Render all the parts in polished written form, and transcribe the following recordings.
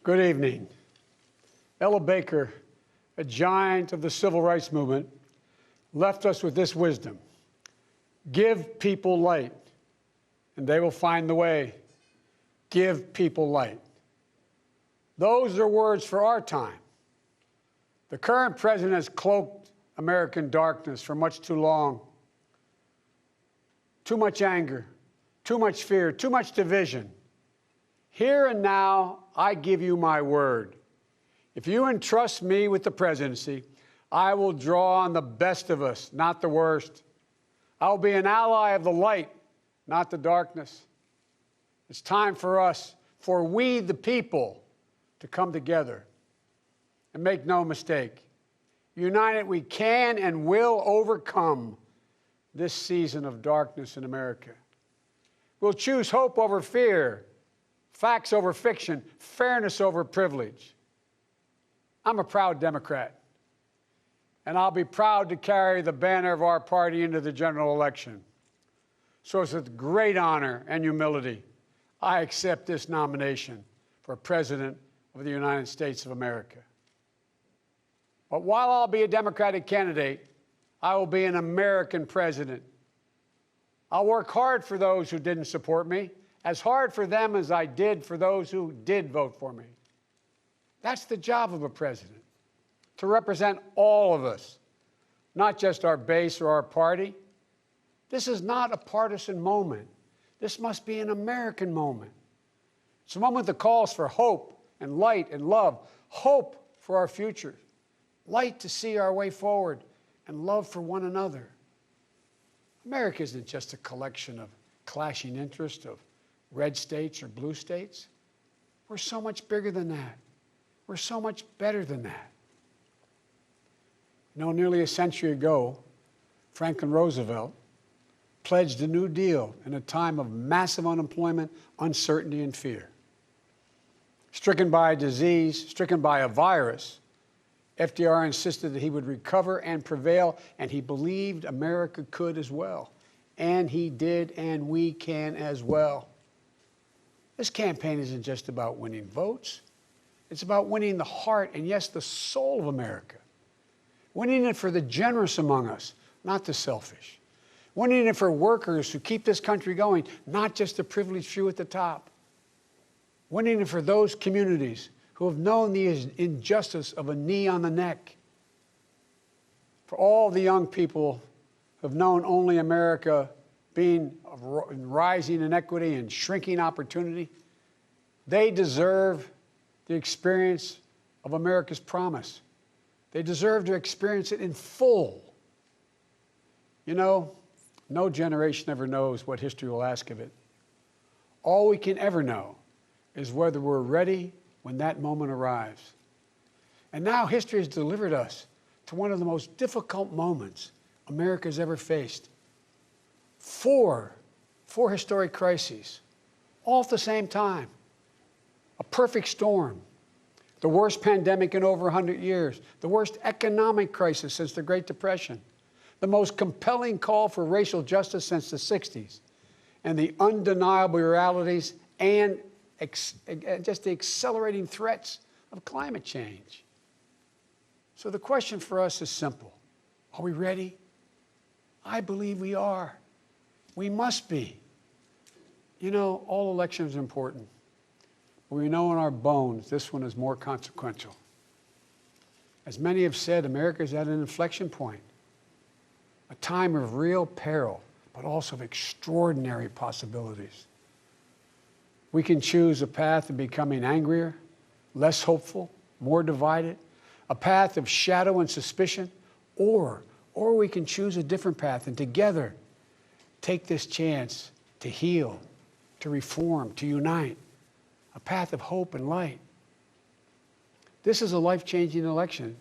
Good evening. Ella Baker, a giant of the civil rights movement, left us with this wisdom: give people light, and they will find the way. Give people light. Those are words for our time. The current president has cloaked American darkness for much too long. Too much anger, too much fear, too much division. Here and now, I give you my word. If you entrust me with the presidency, I will draw on the best of us, not the worst. I will be an ally of the light, not the darkness. It's time for us, for we the people, to come together. And make no mistake, united we can and will overcome this season of darkness in America. We'll choose hope over fear, facts over fiction, fairness over privilege. I'm a proud Democrat, and I'll be proud to carry the banner of our party into the general election. So it's with great honor and humility I accept this nomination for President of the United States of America. But while I'll be a Democratic candidate, I will be an American president. I'll work hard for those who didn't support me, as hard for them as I did for those who did vote for me. That's the job of a president, to represent all of us, not just our base or our party. This is not a partisan moment. This must be an American moment. It's a moment that calls for hope and light and love, hope for our future, light to see our way forward, and love for one another. America isn't just a collection of clashing interests of red states or blue states. We're so much bigger than that. We're so much better than that. You know, nearly a century ago, Franklin Roosevelt pledged a New Deal in a time of massive unemployment, uncertainty, and fear. Stricken by a disease, stricken by a virus, FDR insisted that he would recover and prevail, and he believed America could as well. And he did, and we can as well. This campaign isn't just about winning votes. It's about winning the heart and, yes, the soul of America. Winning it for the generous among us, not the selfish. Winning it for workers who keep this country going, not just the privileged few at the top. Winning it for those communities who have known the injustice of a knee on the neck. For all the young people who have known only America being rising inequity and shrinking opportunity, they deserve the experience of America's promise. They deserve to experience it in full. You know, no generation ever knows what history will ask of it. All we can ever know is whether we're ready when that moment arrives. And now history has delivered us to one of the most difficult moments America's ever faced. Four historic crises, all at the same time. A perfect storm. The worst pandemic in over 100 years. The worst economic crisis since the Great Depression. The most compelling call for racial justice since the 60s. And the undeniable realities and just the accelerating threats of climate change. So the question for us is simple. Are we ready? I believe we are. We must be. You know, all elections are important. But we know in our bones this one is more consequential. As many have said, America is at an inflection point. A time of real peril, but also of extraordinary possibilities. We can choose a path of becoming angrier, less hopeful, more divided, a path of shadow and suspicion, or we can choose a different path and together take this chance to heal, to reform, to unite, a path of hope and light. This is a life-changing election.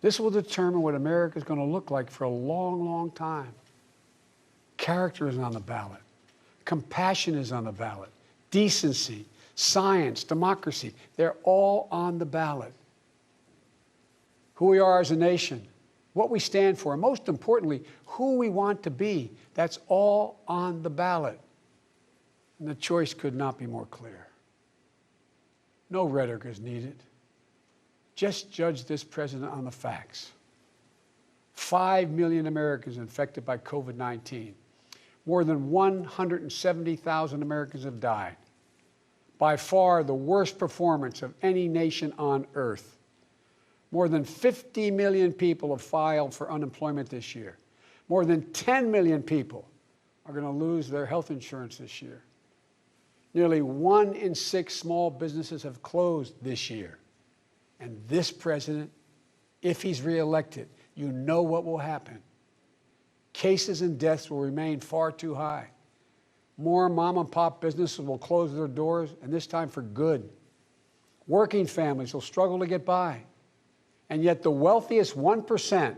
This will determine what America is going to look like for a long, long time. Character is on the ballot. Compassion is on the ballot. Decency, science, democracy, they're all on the ballot. Who we are as a nation, what we stand for, and most importantly, who we want to be, that's all on the ballot. And the choice could not be more clear. No rhetoric is needed. Just judge this president on the facts. 5 million Americans infected by COVID-19. More than 170,000 Americans have died. By far the worst performance of any nation on earth. More than 50 million people have filed for unemployment this year. More than 10 million people are going to lose their health insurance this year. Nearly 1 in 6 small businesses have closed this year. And this president, if he's reelected, you know what will happen. Cases and deaths will remain far too high. More mom-and-pop businesses will close their doors, and this time for good. Working families will struggle to get by. And yet the wealthiest 1%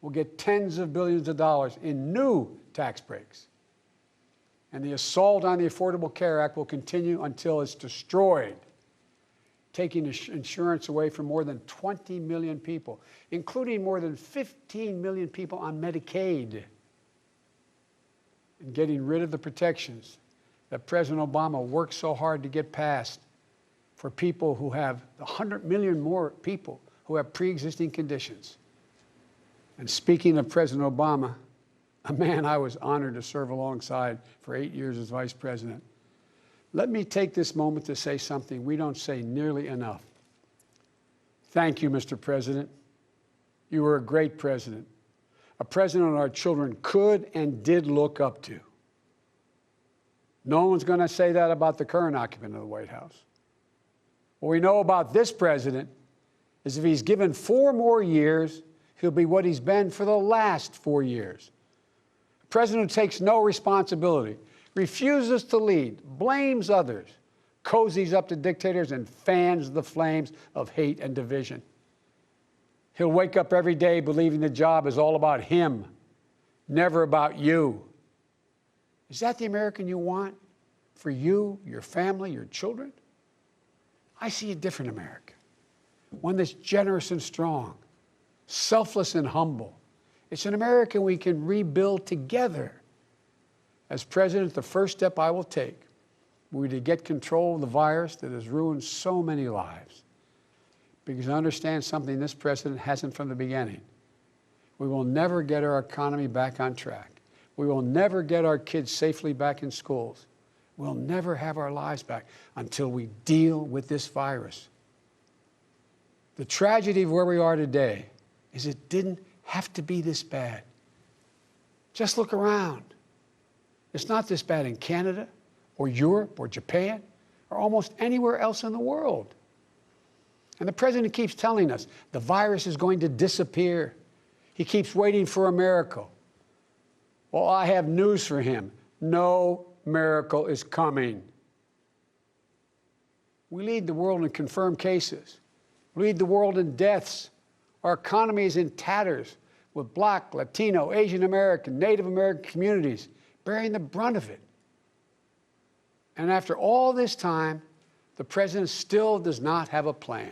will get tens of billions of dollars in new tax breaks. And the assault on the Affordable Care Act will continue until it's destroyed, taking insurance away from more than 20 million people, including more than 15 million people on Medicaid, and getting rid of the protections that President Obama worked so hard to get passed for people who have 100 million more people who have pre-existing conditions. And speaking of President Obama, a man I was honored to serve alongside for 8 years as vice president, let me take this moment to say something we don't say nearly enough. Thank you, Mr. President. You were a great president, a president our children could and did look up to. No one's going to say that about the current occupant of the White House. What we know about this president is if he's given 4 more years, he'll be what he's been for the last 4 years. A president who takes no responsibility, refuses to lead, blames others, cozies up to dictators, and fans the flames of hate and division. He'll wake up every day believing the job is all about him, never about you. Is that the American you want for you, your family, your children? I see a different America, one that's generous and strong, selfless and humble. It's an America we can rebuild together. As president, the first step I will take will be to get control of the virus that has ruined so many lives. Because I understand something this president hasn't from the beginning. We will never get our economy back on track. We will never get our kids safely back in schools. We'll never have our lives back until we deal with this virus. The tragedy of where we are today is it didn't have to be this bad. Just look around. It's not this bad in Canada or Europe or Japan or almost anywhere else in the world. And the president keeps telling us the virus is going to disappear. He keeps waiting for a miracle. Well, I have news for him. No miracle is coming. We lead the world in confirmed cases. We lead the world in deaths. Our economy is in tatters with Black, Latino, Asian American, Native American communities bearing the brunt of it. And after all this time, the president still does not have a plan.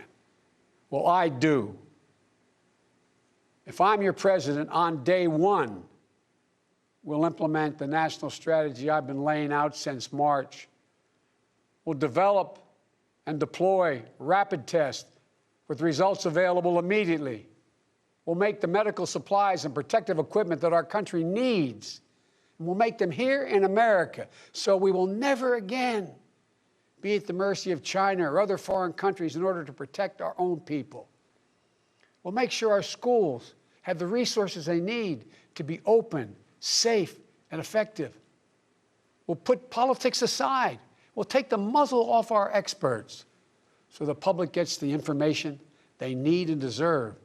Well, I do. If I'm your president, on day 1, we'll implement the national strategy I've been laying out since March. We'll develop and deploy rapid tests with results available immediately. We'll make the medical supplies and protective equipment that our country needs. And we'll make them here in America, so we will never again be at the mercy of China or other foreign countries in order to protect our own people. We'll make sure our schools have the resources they need to be open, safe, and effective. We'll put politics aside. We'll take the muzzle off our experts so the public gets the information they need and deserve.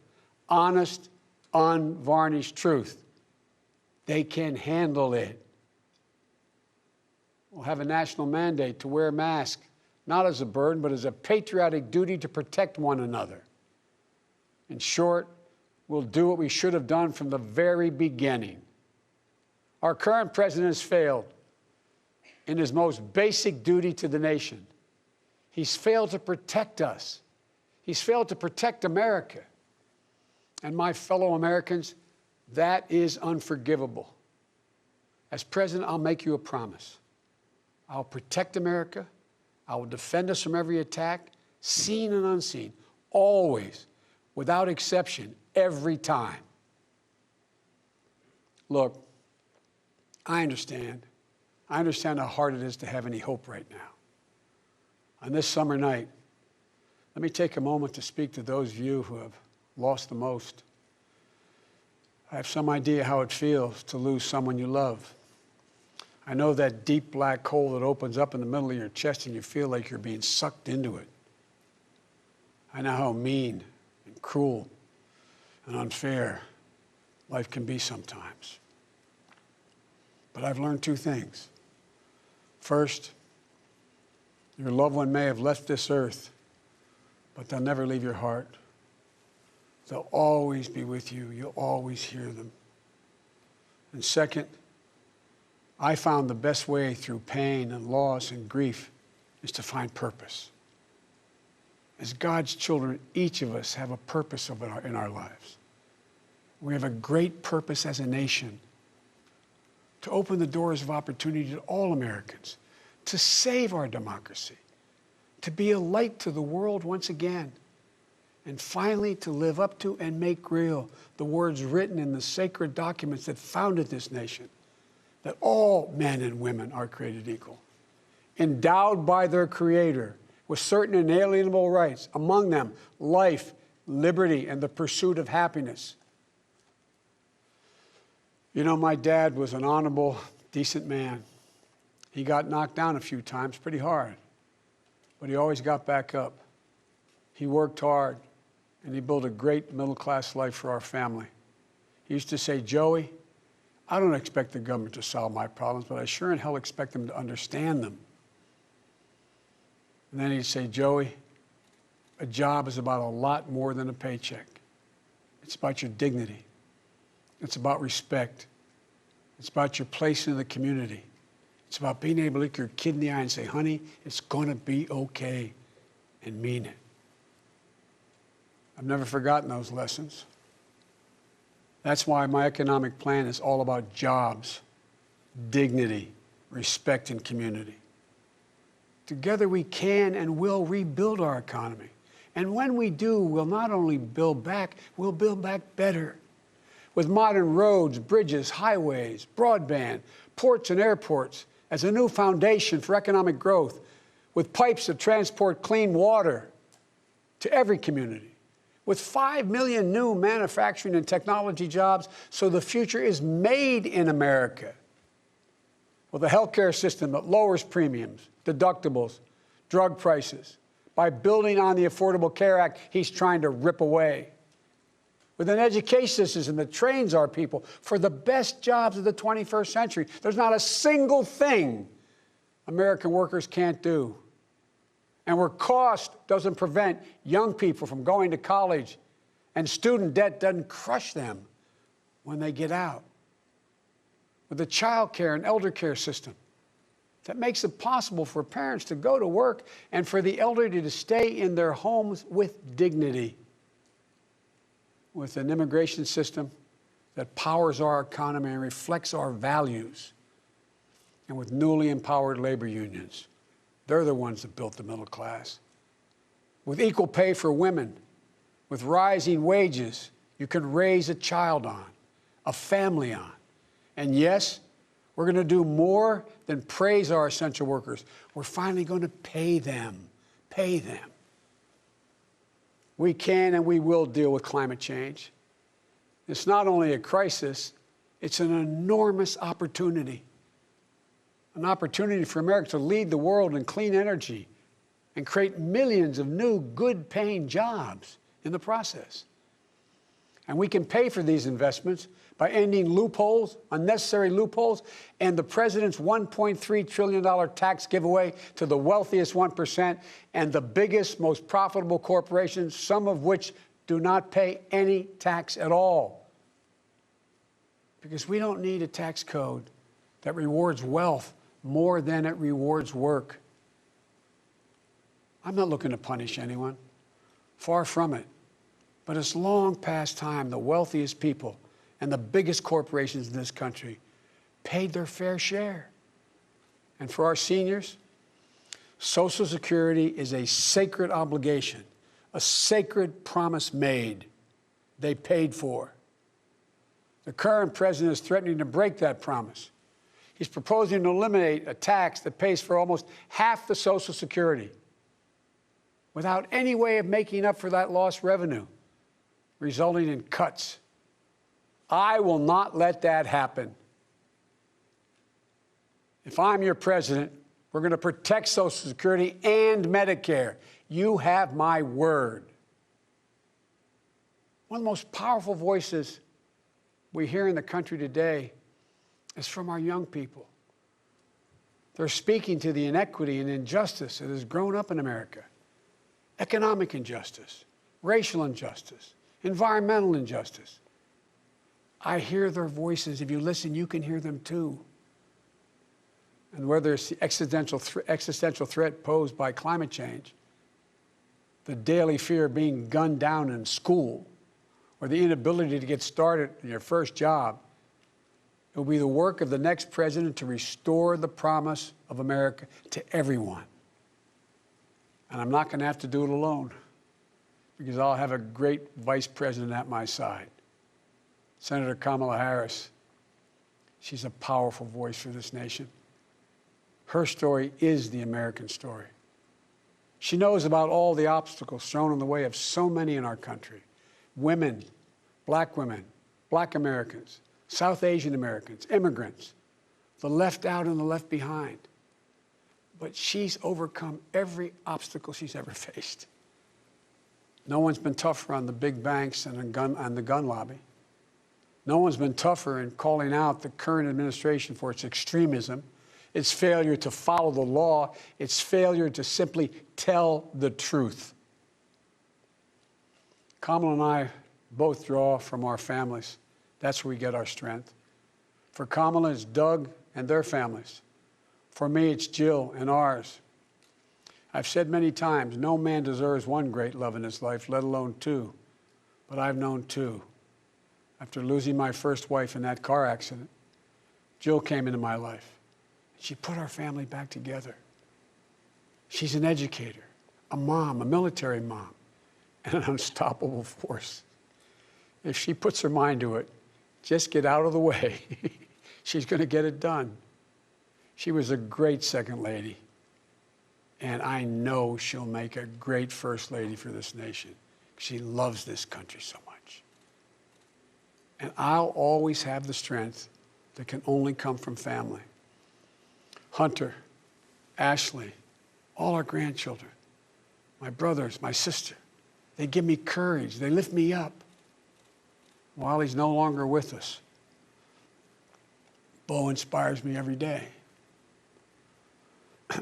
Honest, unvarnished truth. They can handle it. We'll have a national mandate to wear masks, not as a burden, but as a patriotic duty to protect one another. In short, we'll do what we should have done from the very beginning. Our current president has failed in his most basic duty to the nation. He's failed to protect us. He's failed to protect America. And my fellow Americans, that is unforgivable. As president, I'll make you a promise. I'll protect America. I will defend us from every attack. seen and unseen, always, without exception, every time. Look, I understand. I understand how hard it is to have any hope right now. On this summer night, let me take a moment to speak to those of you who have lost the most. I have some idea how it feels to lose someone you love. I know that deep black hole that opens up in the middle of your chest and you feel like you're being sucked into it. I know how mean and cruel and unfair life can be sometimes. But I've learned two things. First, your loved one may have left this earth, but they'll never leave your heart. They'll always be with you. You'll always hear them. And second, I found the best way through pain and loss and grief is to find purpose. As God's children, each of us have a purpose in our lives. We have a great purpose as a nation to open the doors of opportunity to all Americans, to save our democracy, to be a light to the world once again, and finally to live up to and make real the words written in the sacred documents that founded this nation, that all men and women are created equal, endowed by their Creator with certain inalienable rights, among them life, liberty, and the pursuit of happiness. You know, my dad was an honorable, decent man. He got knocked down a few times pretty hard, but he always got back up. He worked hard, and he built a great middle-class life for our family. He used to say, Joey, I don't expect the government to solve my problems, but I sure in hell expect them to understand them. And then he'd say, Joey, a job is about a lot more than a paycheck. It's about your dignity. It's about respect. It's about your place in the community. It's about being able to look your kid in the eye and say, honey, it's going to be okay, and mean it. I've never forgotten those lessons. That's why my economic plan is all about jobs, dignity, respect, and community. Together we can and will rebuild our economy. And when we do, we'll not only build back, we'll build back better. With modern roads, bridges, highways, broadband, ports and airports as a new foundation for economic growth, with pipes that transport clean water to every community, with 5 million new manufacturing and technology jobs, so the future is made in America, with a healthcare system that lowers premiums, deductibles, drug prices, by building on the Affordable Care Act he's trying to rip away, with an education system that trains our people for the best jobs of the 21st century. There's not a single thing American workers can't do. And where cost doesn't prevent young people from going to college and student debt doesn't crush them when they get out. With a child care and elder care system that makes it possible for parents to go to work and for the elderly to stay in their homes with dignity. With an immigration system that powers our economy and reflects our values. And with newly empowered labor unions. They're the ones that built the middle class. With equal pay for women, with rising wages you can raise a child on, a family on. And yes, we're going to do more than praise our essential workers. We're finally going to pay them. Pay them. We can and we will deal with climate change. It's not only a crisis, it's an enormous opportunity. An opportunity for America to lead the world in clean energy and create millions of new, good-paying jobs in the process. And we can pay for these investments by ending loopholes, unnecessary loopholes, and the president's $1.3 trillion tax giveaway to the wealthiest 1% and the biggest, most profitable corporations, some of which do not pay any tax at all. Because we don't need a tax code that rewards wealth more than it rewards work. I'm not looking to punish anyone. Far from it. But it's long past time the wealthiest people and the biggest corporations in this country paid their fair share. And for our seniors, Social Security is a sacred obligation, a sacred promise made. They paid for. The current president is threatening to break that promise. He's proposing to eliminate a tax that pays for almost half the Social Security without any way of making up for that lost revenue, resulting in cuts. I will not let that happen. If I'm your president, we're going to protect Social Security and Medicare. You have my word. One of the most powerful voices we hear in the country today is from our young people. They're speaking to the inequity and injustice that has grown up in America. Economic injustice, racial injustice, environmental injustice. I hear their voices. If you listen, you can hear them too. And whether it's the existential threat posed by climate change, the daily fear of being gunned down in school, or the inability to get started in your first job, it will be the work of the next president to restore the promise of America to everyone. And I'm not going to have to do it alone, because I'll have a great vice president at my side. Senator Kamala Harris. She's a powerful voice for this nation. Her story is the American story. She knows about all the obstacles thrown in the way of so many in our country. Women, Black Americans, South Asian Americans, immigrants, the left out and the left behind. But she's overcome every obstacle she's ever faced. No one's been tougher on the big banks and the gun lobby. No one's been tougher in calling out the current administration for its extremism, its failure to follow the law, its failure to simply tell the truth. Kamala and I both draw from our families. That's where we get our strength. For Kamala, it's Doug and their families. For me, it's Jill and ours. I've said many times, no man deserves one great love in his life, let alone two. But I've known two. After losing my first wife in that car accident, Jill came into my life. She put our family back together. She's an educator, a mom, a military mom, and an unstoppable force. If she puts her mind to it, just get out of the way. She's going to get it done. She was a great second lady, and I know she'll make a great first lady for this nation. She loves this country so much. And I'll always have the strength that can only come from family. Hunter, Ashley, all our grandchildren, my brothers, my sister, they give me courage. They lift me up. While he's no longer with us, Bo inspires me every day.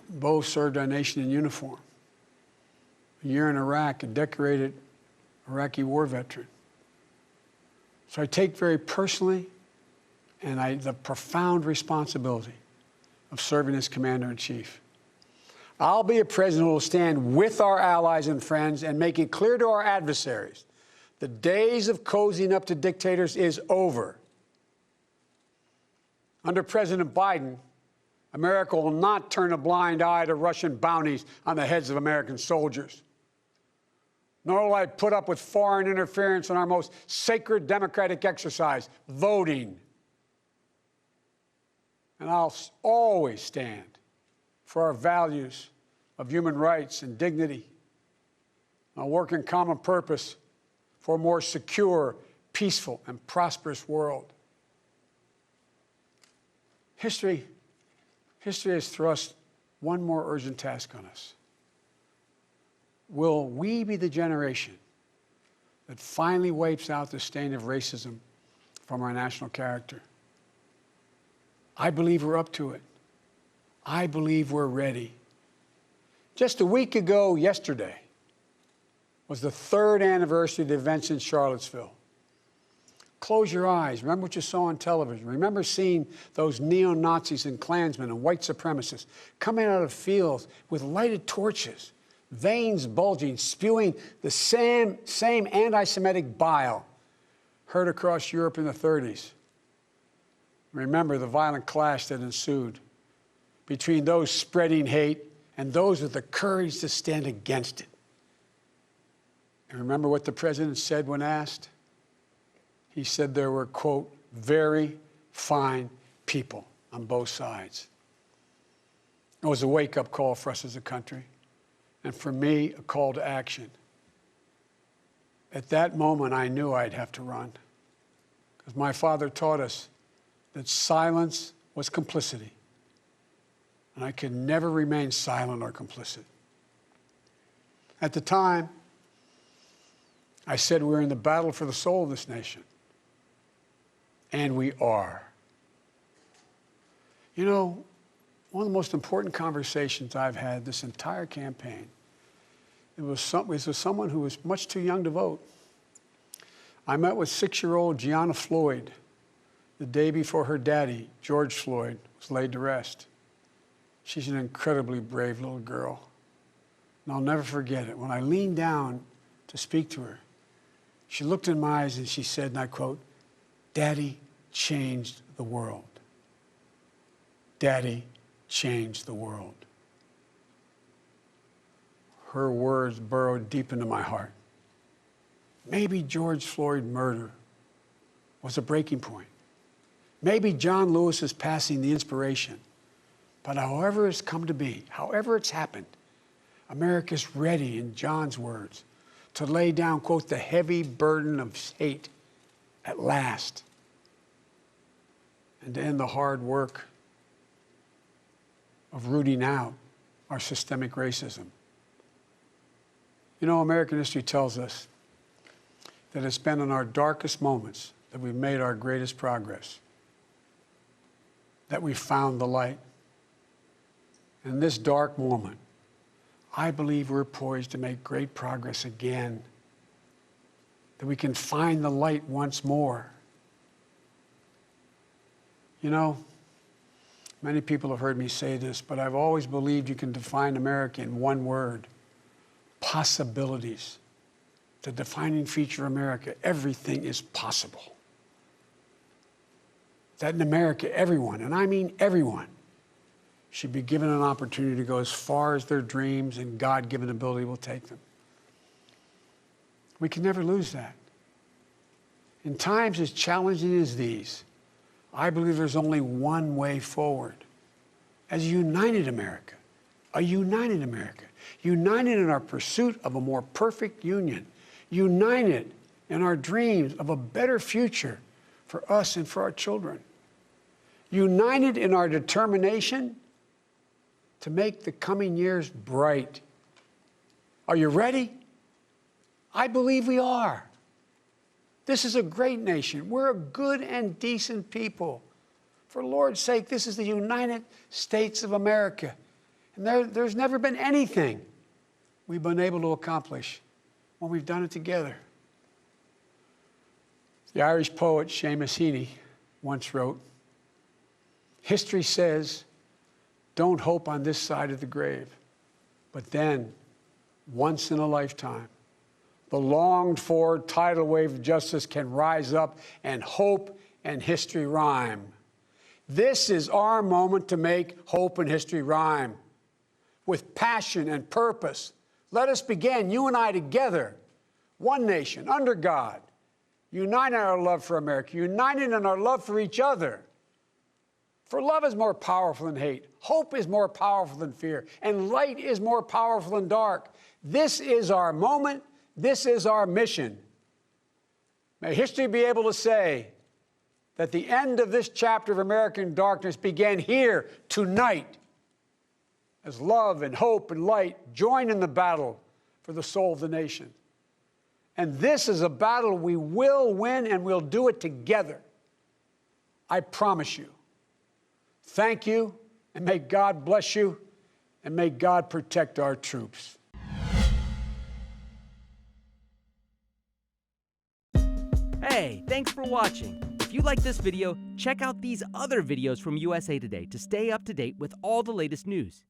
Bo served our nation in uniform. A year in Iraq, a decorated Iraqi war veteran. So I take very personally the profound responsibility of serving as Commander-in-Chief. I'll be a president who will stand with our allies and friends and make it clear to our adversaries the days of cozying up to dictators is over. Under President Biden, America will not turn a blind eye to Russian bounties on the heads of American soldiers. Nor will I put up with foreign interference in our most sacred democratic exercise, voting. And I'll always stand for our values of human rights and dignity. I'll work in common purpose for a more secure, peaceful, and prosperous world. History has thrust one more urgent task on us. Will we be the generation that finally wipes out the stain of racism from our national character? I believe we're up to it. I believe we're ready. Just a week ago yesterday was the 3rd anniversary of the events in Charlottesville. Close your eyes. Remember what you saw on television. Remember seeing those neo-Nazis and Klansmen and white supremacists coming out of fields with lighted torches, veins bulging, spewing the same anti-Semitic bile heard across Europe in the 30s. Remember the violent clash that ensued between those spreading hate and those with the courage to stand against it. And remember what the president said when asked? He said there were, quote, very fine people on both sides. It was a wake-up call for us as a country, and for me, a call to action. At that moment, I knew I'd have to run, because my father taught us that silence was complicity, and I could never remain silent or complicit. At the time, I said we were in the battle for the soul of this nation, and we are. You know, one of the most important conversations I've had this entire campaign, it was with someone who was much too young to vote. I met with 6-year-old Gianna Floyd the day before her daddy, George Floyd, was laid to rest. She's an incredibly brave little girl. And I'll never forget it. When I leaned down to speak to her, she looked in my eyes and she said, and I quote, "Daddy changed the world. Daddy changed the world." Her words burrowed deep into my heart. Maybe George Floyd's murder was a breaking point. Maybe John Lewis is passing the inspiration. But however it's come to be, however it's happened, America's ready, in John's words, to lay down, quote, the heavy burden of hate at last, and to end the hard work of rooting out our systemic racism. You know, American history tells us that it's been in our darkest moments that we've made our greatest progress, that we found the light. In this dark moment, I believe we're poised to make great progress again, that we can find the light once more. You know, many people have heard me say this, but I've always believed you can define America in one word: possibilities. The defining feature of America: everything is possible. That in America, everyone, and I mean everyone, should be given an opportunity to go as far as their dreams and God-given ability will take them. We can never lose that. In times as challenging as these, I believe there's only one way forward. As a united America, united in our pursuit of a more perfect union, united in our dreams of a better future for us and for our children, united in our determination to make the coming years bright. Are you ready? I believe we are. This is a great nation. We're a good and decent people. For the Lord's sake, this is the United States of America. And there's never been anything we've been able to accomplish when we've done it together. The Irish poet Seamus Heaney once wrote, "History says, don't hope on this side of the grave, but then, once in a lifetime, the longed-for tidal wave of justice can rise up and hope and history rhyme." This is our moment to make hope and history rhyme. With passion and purpose, let us begin, you and I together, one nation, under God, united in our love for America, united in our love for each other. For love is more powerful than hate, hope is more powerful than fear, and light is more powerful than dark. This is our moment, this is our mission. May history be able to say that the end of this chapter of American darkness began here, tonight, as love and hope and light join in the battle for the soul of the nation. And this is a battle we will win, and we'll do it together. I promise you. Thank you, and may God bless you, and may God protect our troops. Hey, thanks for watching. If you like this video, check out these other videos from USA Today to stay up to date with all the latest news.